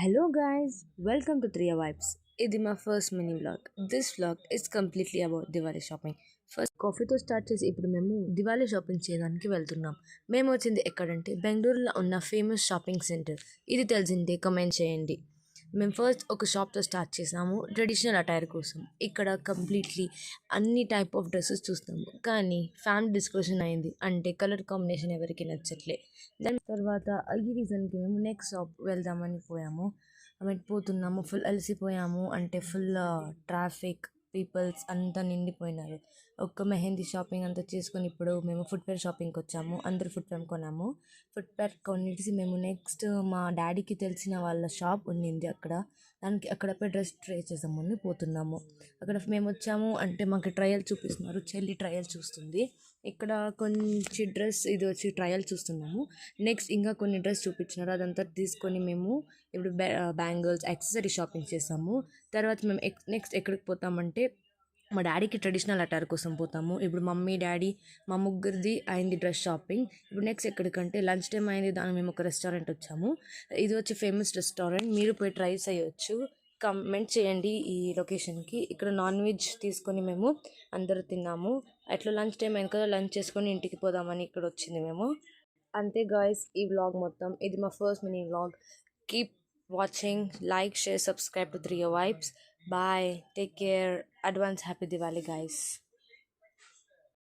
Hello guys, welcome to 3 Vibes. ఇది మా first mini vlog. This vlog is completely about Diwali shopping. First కాఫీతో start చేసి ఇప్పుడు మేము దివాళీ షాపింగ్ చేయడానికి వెళ్తున్నాం. మేము వచ్చింది ఎక్కడంటే బెంగళూరులో ఉన్న ఫేమస్ షాపింగ్ సెంటర్. ఇది తెలిసిందే కమెంట్ చేయండి. మేము ఫస్ట్ ఒక షాప్తో స్టార్ట్ చేసాము ట్రెడిషనల్ అటైర్ కోసం. ఇక్కడ కంప్లీట్లీ అన్ని టైప్ ఆఫ్ డ్రెస్సెస్ చూస్తాము, కానీ ఫ్యామిలీ డిస్కషన్ అయింది అంటే కలర్ కాంబినేషన్ ఎవరికి నచ్చట్లే. దాని తర్వాత ఈ రీజన్కి మేము నెక్స్ట్ షాప్ వెళ్దామని పోయాము. పోతున్నాము, ఫుల్ అలసిపోయాము అంటే ఫుల్ ట్రాఫిక్ పీపుల్స్ అంతా నిండిపోయినారు. ఒక్క మెహందీ షాపింగ్ అంతా చేసుకొని ఇప్పుడు మేము ఫుట్వేర్ షాపింగ్కి వచ్చాము. అందరూ ఫుట్వేర్ కొన్నాము. ఫుట్వేర్ కొనేసి మేము నెక్స్ట్ మా డాడీకి తెలిసిన వాళ్ళ షాప్ ఉండింది అక్కడ, దానికి అక్కడ పోయి డ్రెస్ ట్రై చేద్దామని పోతున్నాము. అక్కడ మేము వచ్చాము అంటే మాకు ట్రయల్ చూపిస్తున్నారు, చెల్లి ట్రయల్ చూస్తుంది. ఇక్కడ కొంచెం డ్రెస్ ఇది వచ్చి ట్రయల్ చూస్తున్నాము. నెక్స్ట్ ఇంకా కొన్ని డ్రెస్ చూపించినారు, అదంతా తీసుకొని మేము ఇప్పుడు బ్యాంగిల్స్ యాక్సెసరీ షాపింగ్ చేసాము. తర్వాత మేము నెక్స్ట్ ఎక్కడికి పోతామంటే మా డాడీకి ట్రెడిషనల్ అటైర్ కోసం పోతాము. ఇప్పుడు మమ్మీ డాడీ మా ముగ్గురిది అయింది డ్రెస్ షాపింగ్. ఇప్పుడు నెక్స్ట్ ఎక్కడికంటే లంచ్ టైం అయింది, దానికి మేము ఒక రెస్టారెంట్ వచ్చాము. ఇది వచ్చి ఫేమస్ రెస్టారెంట్, మీరు పోయి ట్రై చేయొచ్చు. కమెంట్ చేయండి ఈ లొకేషన్కి. ఇక్కడ నాన్ వెజ్ తీసుకొని మేము అందరూ తిన్నాము. అట్లా లంచ్ టైం అయిన కదా లంచ్ చేసుకొని ఇంటికి పోదామని ఇక్కడ వచ్చింది మేము. అంతే గాయస్, ఈ వ్లాగ్ మొత్తం ఇది మా first mini vlog. Keep watching, like, share, subscribe to 3 Vibes. Bye, take care, advance happy Diwali guys.